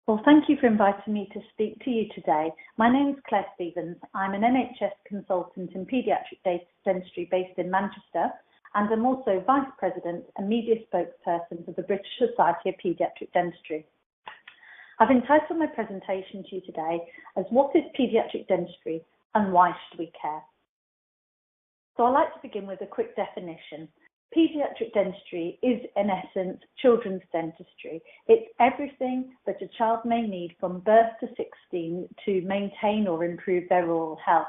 Well, thank you for inviting me to speak to you today. My name is Claire Stevens. I'm an NHS consultant in paediatric dentistry based in Manchester, and I'm also Vice President and Media Spokesperson for the British Society of Paediatric Dentistry. I've entitled my presentation to you today as What is Paediatric Dentistry and Why Should We Care? So I'd like to begin with a quick definition. Paediatric dentistry is, in essence, children's dentistry. It's everything that a child may need from birth to 16 to maintain or improve their oral health.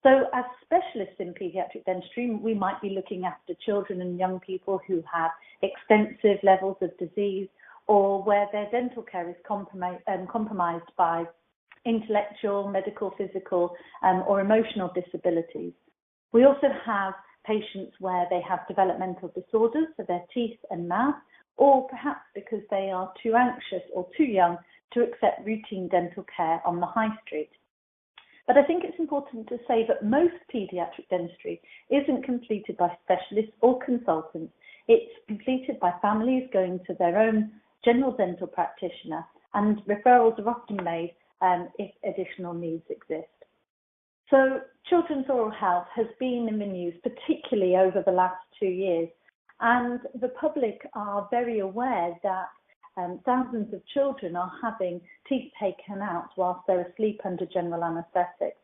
So as specialists in paediatric dentistry, we might be looking after children and young people who have extensive levels of disease or where their dental care is compromised by intellectual, medical, physical, or emotional disabilities. We also have patients where they have developmental disorders for their teeth and mouth, or perhaps because they are too anxious or too young to accept routine dental care on the high street. But I think it's important to say that most paediatric dentistry isn't completed by specialists or consultants. It's completed by families going to their own general dental practitioner, and referrals are often made if additional needs exist. So children's oral health has been in the news, particularly over the last 2 years, and the public are very aware that thousands of children are having teeth taken out whilst they're asleep under general anaesthetic.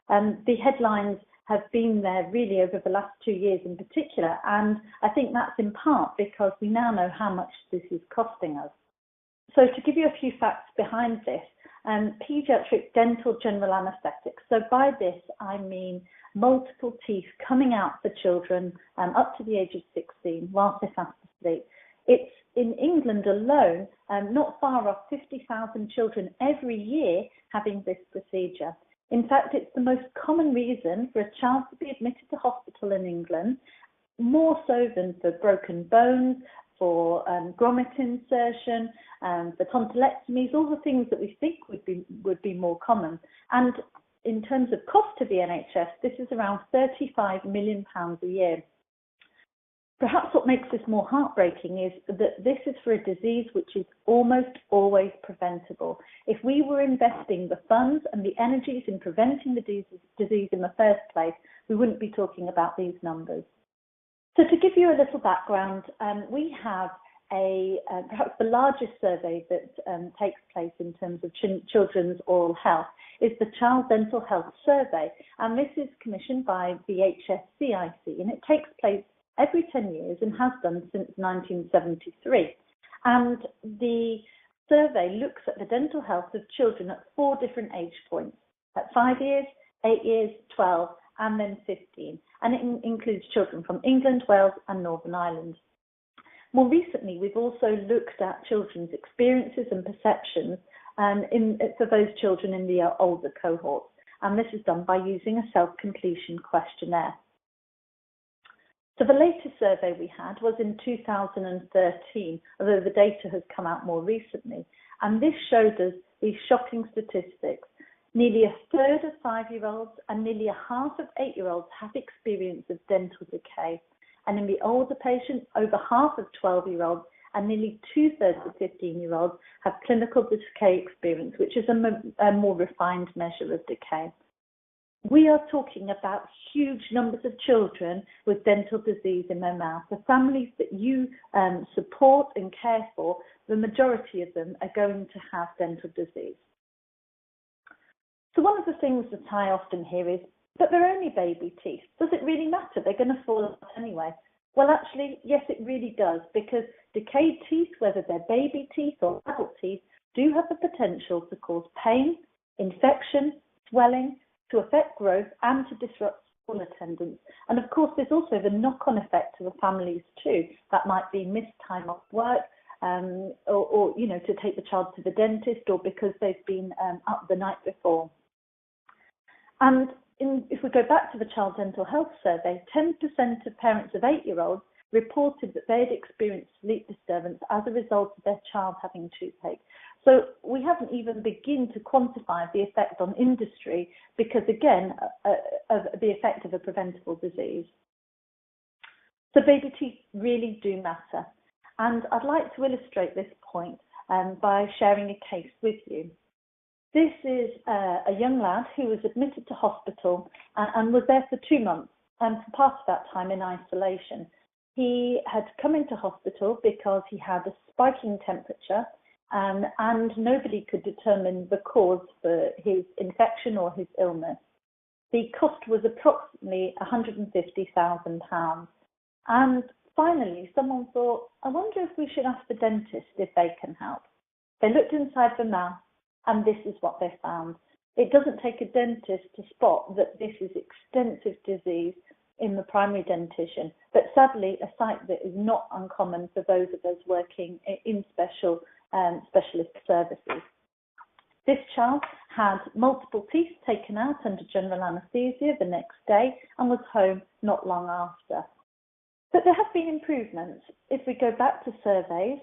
The headlines have been there really over the last 2 years in particular, and I think that's in part because we now know how much this is costing us. So to give you a few facts behind this, paediatric dental general anaesthetic. So by this, I mean multiple teeth coming out for children up to the age of 16 whilst they're fast asleep. It's in England alone, not far off 50,000 children every year having this procedure. In fact, it's the most common reason for a child to be admitted to hospital in England, more so than for broken bones, for grommet insertion, for tonsillectomies, all the things that we think would be more common. And in terms of cost to the NHS, this is around £35 million a year. Perhaps what makes this more heartbreaking is that this is for a disease which is almost always preventable. If we were investing the funds and the energies in preventing the disease in the first place, we wouldn't be talking about these numbers. So to give you a little background, we have perhaps the largest survey that takes place in terms of children's oral health is the Child Dental Health Survey, and this is commissioned by the HVweek, and it takes place every 10 years and has done since 1973. And the survey looks at the dental health of children at 4 different age points, at 5 years, 8 years, 12, and then 15. And it includes children from England, Wales, and Northern Ireland. More recently, we've also looked at children's experiences and perceptions for those children in the older cohorts. And this is done by using a self-completion questionnaire. So the latest survey we had was in 2013, although the data has come out more recently. And this showed us these shocking statistics. Nearly a third of 5-year-olds and nearly a half of 8-year-olds have experience of dental decay. And in the older patients, over half of 12-year-olds and nearly 2/3 of 15-year-olds have clinical decay experience, which is a more refined measure of decay. We are talking about huge numbers of children with dental disease in their mouth. The families that you support and care for, the majority of them are going to have dental disease. So one of the things that I often hear is, but they're only baby teeth. Does it really matter? They're going to fall out anyway. Well, actually, yes, it really does, because decayed teeth, whether they're baby teeth or adult teeth, do have the potential to cause pain, infection, swelling, to affect growth and to disrupt school attendance. And of course, there's also the knock-on effect to the families too. That might be missed time off work, or to take the child to the dentist, or because they've been up the night before. And if we go back to the Child Dental Health Survey, 10% of parents of 8-year-olds reported that they had experienced sleep disturbance as a result of their child having toothache. So we haven't even begun to quantify the effect on industry because, again, of the effect of a preventable disease. So baby teeth really do matter. And I'd like to illustrate this point by sharing a case with you. This is a young lad who was admitted to hospital and was there for 2 months, and for part of that time in isolation. He had come into hospital because he had a spiking temperature, and nobody could determine the cause for his infection or his illness. The cost was approximately £150,000. And finally, someone thought, I wonder if we should ask the dentist if they can help. They looked inside the mouth, and this is what they found. It doesn't take a dentist to spot that this is extensive disease in the primary dentition, but sadly a sight that is not uncommon for those of us working in specialist services. This child had multiple teeth taken out under general anaesthesia the next day and was home not long after. But there have been improvements. If we go back to surveys,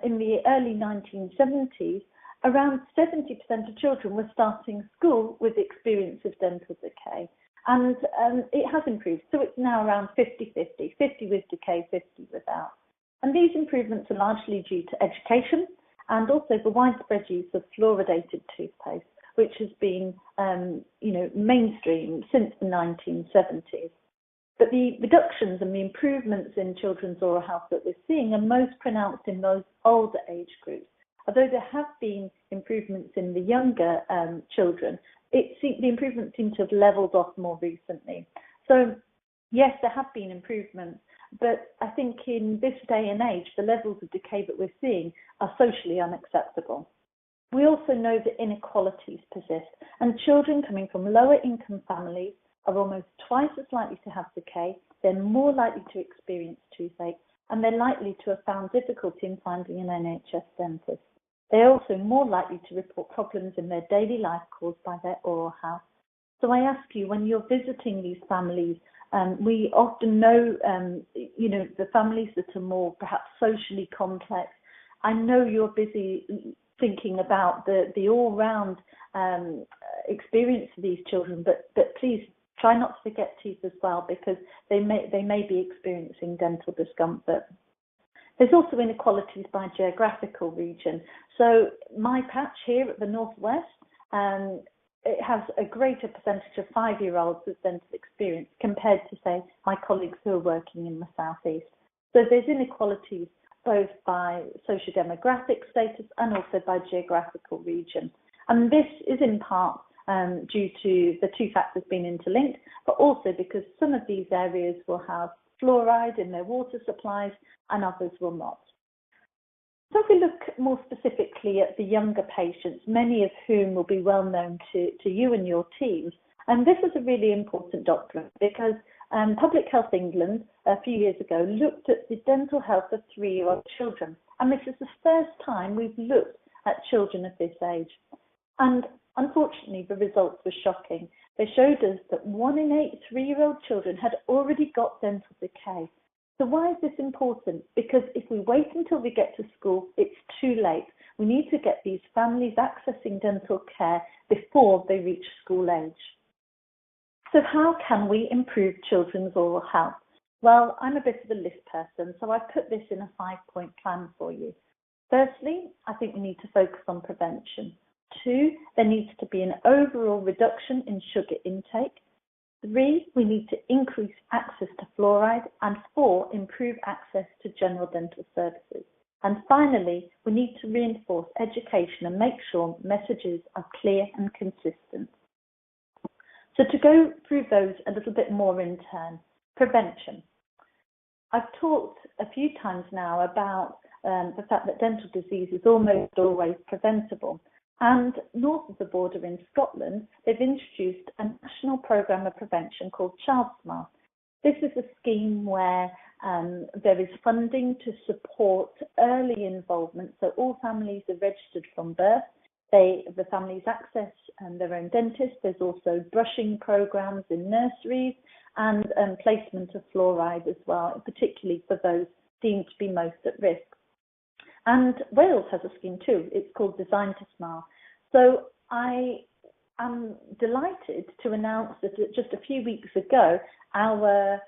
in the early 1970s, around 70% of children were starting school with experience of dental decay. And it has improved, so it's now around 50-50, 50 with decay, 50 without. And these improvements are largely due to education and also the widespread use of fluoridated toothpaste, which has been mainstream since the 1970s. But the reductions and the improvements in children's oral health that we're seeing are most pronounced in those older age groups. Although there have been improvements in the younger children, the improvements seem to have levelled off more recently. So, yes, there have been improvements, but I think in this day and age, the levels of decay that we're seeing are socially unacceptable. We also know that inequalities persist, and children coming from lower income families are almost twice as likely to have decay, they're more likely to experience toothache, and they're likely to have found difficulty in finding an NHS dentist. They're also more likely to report problems in their daily life caused by their oral health. So I ask you, when you're visiting these families, we often know, the families that are more perhaps socially complex. I know you're busy thinking about the all-round experience of these children, but please try not to forget teeth as well, because they may be experiencing dental discomfort. There's also inequalities by geographical region. So my patch here at the Northwest, it has a greater percentage of 5-year-olds with dental experience compared to, say, my colleagues who are working in the Southeast. So there's inequalities both by socio-demographic status and also by geographical region. And this is in part due to the two factors being interlinked, but also because some of these areas will have fluoride in their water supplies and others will not. So if we look more specifically at the younger patients, many of whom will be well known to you and your teams, and this is a really important document because Public Health England a few years ago looked at the dental health of 3-year-old children, and this is the first time we've looked at children of this age. And unfortunately, the results were shocking. They showed us that 1 in 8 3-year-old children had already got dental decay. So why is this important? Because if we wait until we get to school, it's too late. We need to get these families accessing dental care before they reach school age. So how can we improve children's oral health? Well, I'm a bit of a list person, so I've put this in a 5-point plan for you. Firstly, I think we need to focus on prevention. 2, there needs to be an overall reduction in sugar intake. 3, we need to increase access to fluoride. And 4, improve access to general dental services. And finally, we need to reinforce education and make sure messages are clear and consistent. So to go through those a little bit more in turn, prevention. I've talked a few times now about the fact that dental disease is almost always preventable. And north of the border in Scotland, they've introduced a national programme of prevention called Child Smile. This is a scheme where there is funding to support early involvement. So all families are registered from birth. The families access their own dentist. There's also brushing programmes in nurseries and placement of fluoride as well, particularly for those deemed to be most at risk. And Wales has a scheme too. It's called Design to Smile. So I am delighted to announce that just a few weeks ago, our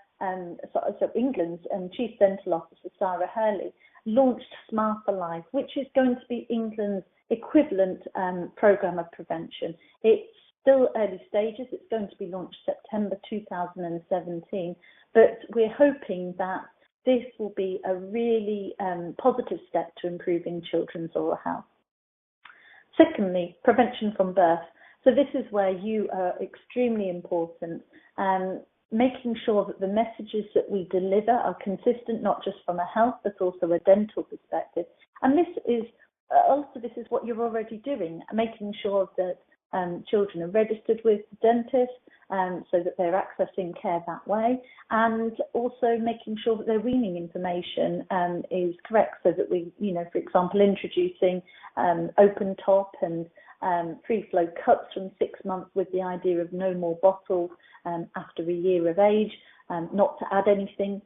England's Chief Dental Officer, Sarah Hurley, launched Smarter Life, which is going to be England's equivalent programme of prevention. It's still early stages. It's going to be launched September 2017, but we're hoping that this will be a really positive step to improving children's oral health. Secondly, prevention from birth. So this is where you are extremely important, making sure that the messages that we deliver are consistent, not just from a health, but also a dental perspective. And this is what you're already doing, making sure that children are registered with the dentist, so that they're accessing care that way, and also making sure that their weaning information is correct, so that we, for example, introducing open top and free flow cups from 6 months with the idea of no more bottles after a year of age, not to add anything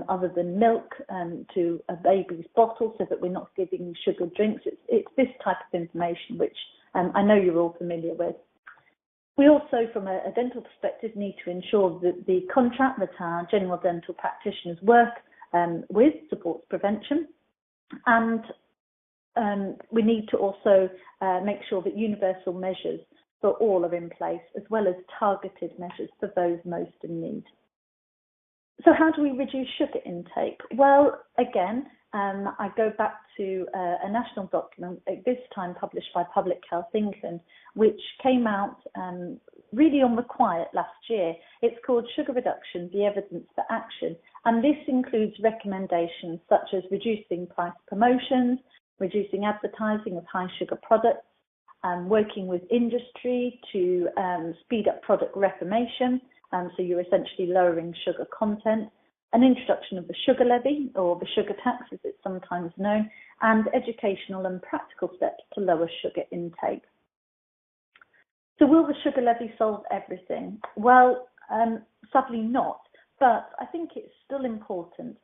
other than milk to a baby's bottle, so that we're not giving sugar drinks. It's this type of information which I know you're all familiar with. We also, from a dental perspective, need to ensure that the contract that our general dental practitioners work with supports prevention, and we need to also make sure that universal measures for all are in place, as well as targeted measures for those most in need. So how do we reduce sugar intake? Well, again, I go back to a national document, this time published by Public Health England, which came out really on the quiet last year. It's called Sugar Reduction, the Evidence for Action, and this includes recommendations such as reducing price promotions, reducing advertising of high sugar products, working with industry to speed up product reformation, so you're essentially lowering sugar content, an introduction of the sugar levy, or the sugar tax as it's sometimes known, and educational and practical steps to lower sugar intake. So will the sugar levy solve everything? Well, sadly not, but I think it's still important,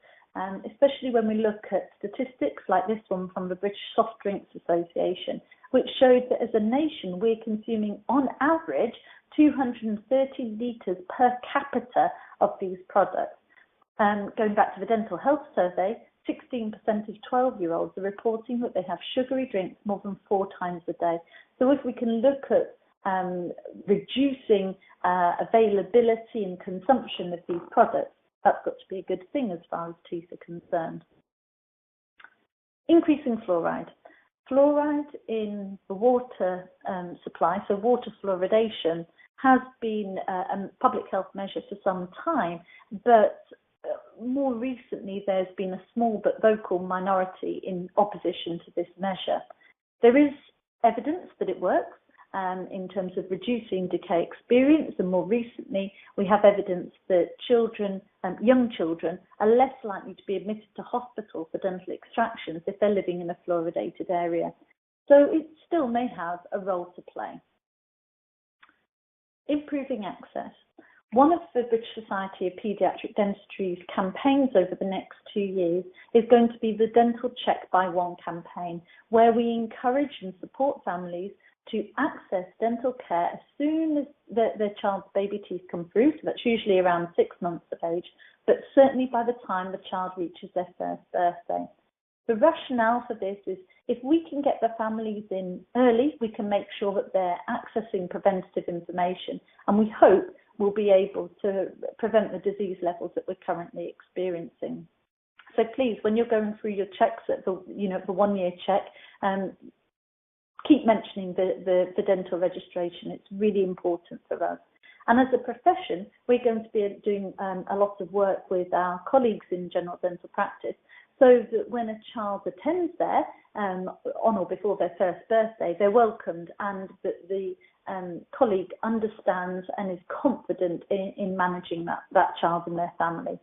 especially when we look at statistics like this one from the British Soft Drinks Association, which showed that as a nation we're consuming on average 230 litres per capita of these products. Going back to the Dental Health Survey, 16% of 12-year-olds are reporting that they have sugary drinks more than 4 times a day. So if we can look at reducing availability and consumption of these products, that's got to be a good thing as far as teeth are concerned. Increasing fluoride. Fluoride in the water supply, so water fluoridation, has been a public health measure for some time, but more recently there's been a small but vocal minority in opposition to this measure. There is evidence that it works in terms of reducing decay experience, and more recently we have evidence that children, young children, are less likely to be admitted to hospital for dental extractions if they're living in a fluoridated area. So it still may have a role to play. Improving access. One of the British Society of Paediatric Dentistry's campaigns over the next 2 years is going to be the Dental Check by One campaign, where we encourage and support families to access dental care as soon as their child's baby teeth come through, so that's usually around 6 months of age, but certainly by the time the child reaches their first birthday. The rationale for this is if we can get the families in early, we can make sure that they're accessing preventative information, and we hope we'll be able to prevent the disease levels that we're currently experiencing. So please, when you're going through your checks at the 1 year check, keep mentioning the dental registration. It's really important for us. And as a profession, we're going to be doing a lot of work with our colleagues in general dental practice, so that when a child attends there on or before their first birthday, they're welcomed, and that the colleague understands and is confident in managing that child and their family.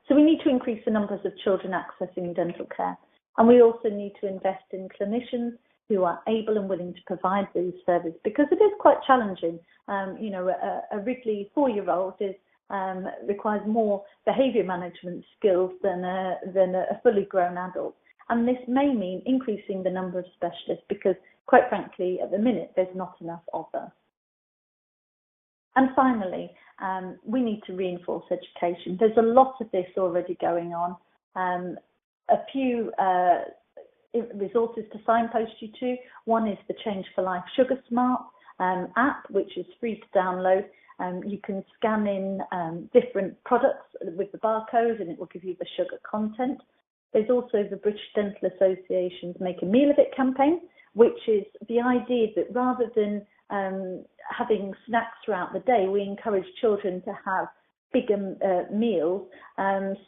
So we need to increase the numbers of children accessing dental care, and we also need to invest in clinicians who are able and willing to provide these services, because it is quite challenging. A wriggly 4-year-old requires more behaviour management skills than a fully grown adult. And this may mean increasing the number of specialists, because quite frankly, at the minute, there's not enough of us. And finally, we need to reinforce education. There's a lot of this already going on. a few resources to signpost you to. One is the Change for Life Sugar Smart app, which is free to download. You can scan in different products with the barcode and it will give you the sugar content. There's also the British Dental Association's Make a Meal of It campaign, which is the idea that rather than having snacks throughout the day, we encourage children to have bigger meals,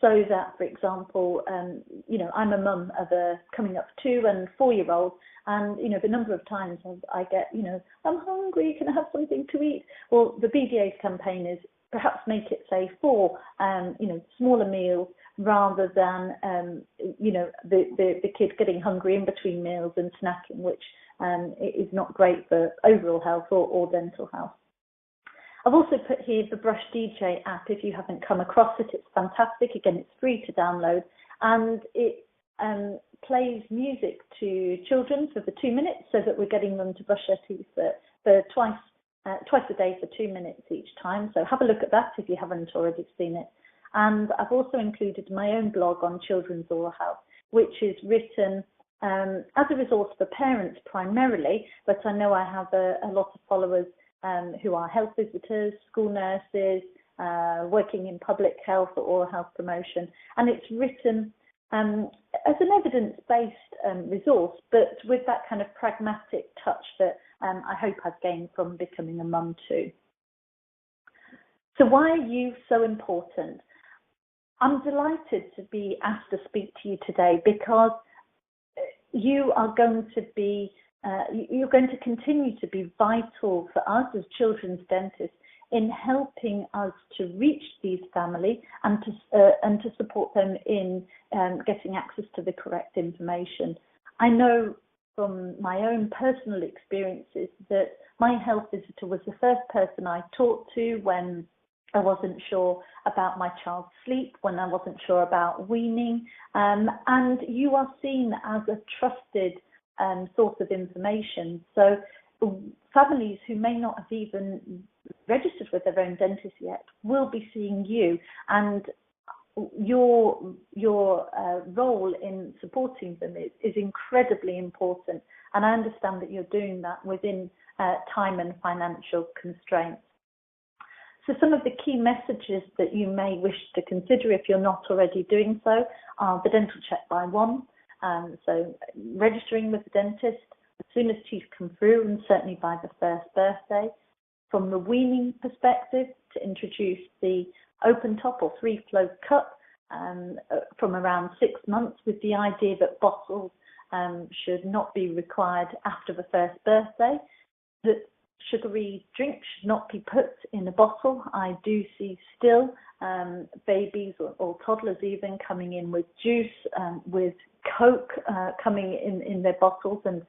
so that, for example, I'm a mum of a coming up 2 and 4-year-old, and the number of times I get, I'm hungry, can I have something to eat? Well, the BDA's campaign is perhaps make it say 4, smaller meals, rather than the kid getting hungry in between meals and snacking, which is not great for overall health or dental health. I've also put here the Brush DJ app. If you haven't come across it, it's fantastic. Again, it's free to download, and it plays music to children for the 2 minutes, so that we're getting them to brush their teeth for twice a day for 2 minutes each time. So have a look at that if you haven't already seen it. And I've also included my own blog on children's oral health, which is written as a resource for parents primarily, but I know I have a lot of followers who are health visitors, school nurses, working in public health or oral health promotion. And it's written as an evidence-based resource, but with that kind of pragmatic touch that I hope I've gained from becoming a mum too. So why are you so important? I'm delighted to be asked to speak to you today because you are going to be you're going to continue to be vital for us as children's dentists in helping us to reach these families and to support them in getting access to the correct information. I know from my own personal experiences that my health visitor was the first person I talked to when I wasn't sure about my child's sleep, when I wasn't sure about weaning, and you are seen as a trusted source of information. So families who may not have even registered with their own dentist yet will be seeing you, and your role in supporting them is incredibly important. And I understand that you're doing that within time and financial constraints. So some of the key messages that you may wish to consider if you're not already doing so are the dental check by 1. So registering with the dentist as soon as teeth come through, and certainly by the first birthday. From the weaning perspective, to introduce the open top or free flow cup from around 6 months, with the idea that bottles should not be required after the first birthday. That sugary drinks should not be put in a bottle. I do see still babies or toddlers even coming in with juice, with Coke coming in their bottles, and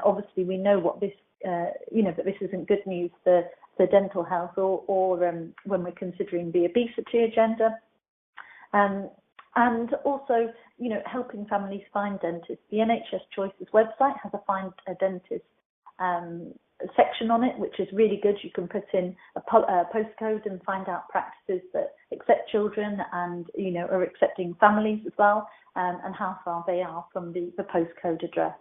obviously we know what this, that this isn't good news for dental health or when we're considering the obesity agenda. And also, helping families find dentists. The NHS Choices website has a Find a Dentist section on it, which is really good. You can put in a postcode and find out practices that accept children and are accepting families as well, and how far they are from the postcode address.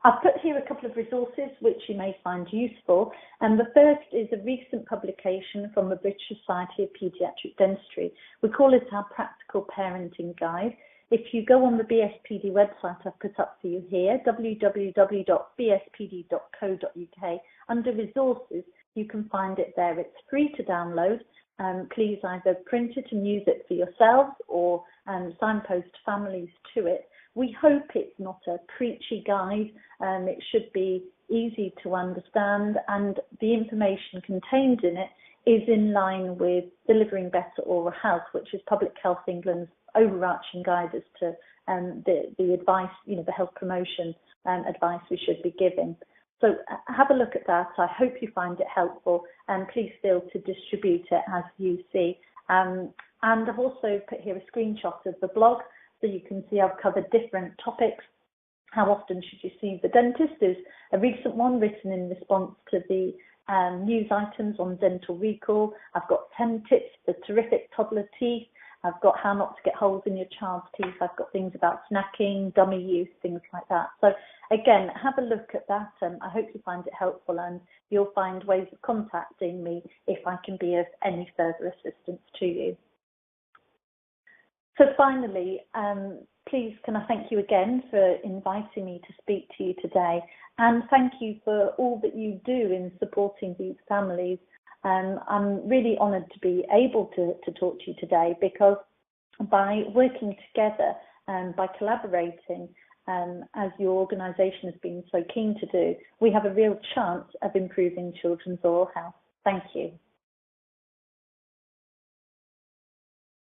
I've put here a couple of resources which you may find useful, and the first is a recent publication from the British Society of Paediatric Dentistry. We call it our Practical Parenting Guide. If you go on the BSPD website I've put up for you here, www.bspd.co.uk, under resources, you can find it there. It's free to download. Please either print it and use it for yourselves or signpost families to it. We hope it's not a preachy guide. It should be easy to understand, and the information contained in it is in line with delivering better oral health, which is Public Health England's overarching guide as to the advice, the health promotion advice we should be giving. So have a look at that. I hope you find it helpful, and please feel to distribute it as you see. And I've also put here a screenshot of the blog, so you can see I've covered different topics. How often should you see the dentist is a recent one written in response to the news items on dental recall. I've got 10 tips for terrific toddler teeth. I've got how not to get holes in your child's teeth. I've got things about snacking, dummy use, things like that. So again, have a look at that. I hope you find it helpful, and you'll find ways of contacting me if I can be of any further assistance to you. So finally, please can I thank you again for inviting me to speak to you today, and thank you for all that you do in supporting these families. I'm really honoured to be able to talk to you today, because by working together and by collaborating, as your organisation has been so keen to do, we have a real chance of improving children's oral health. Thank you.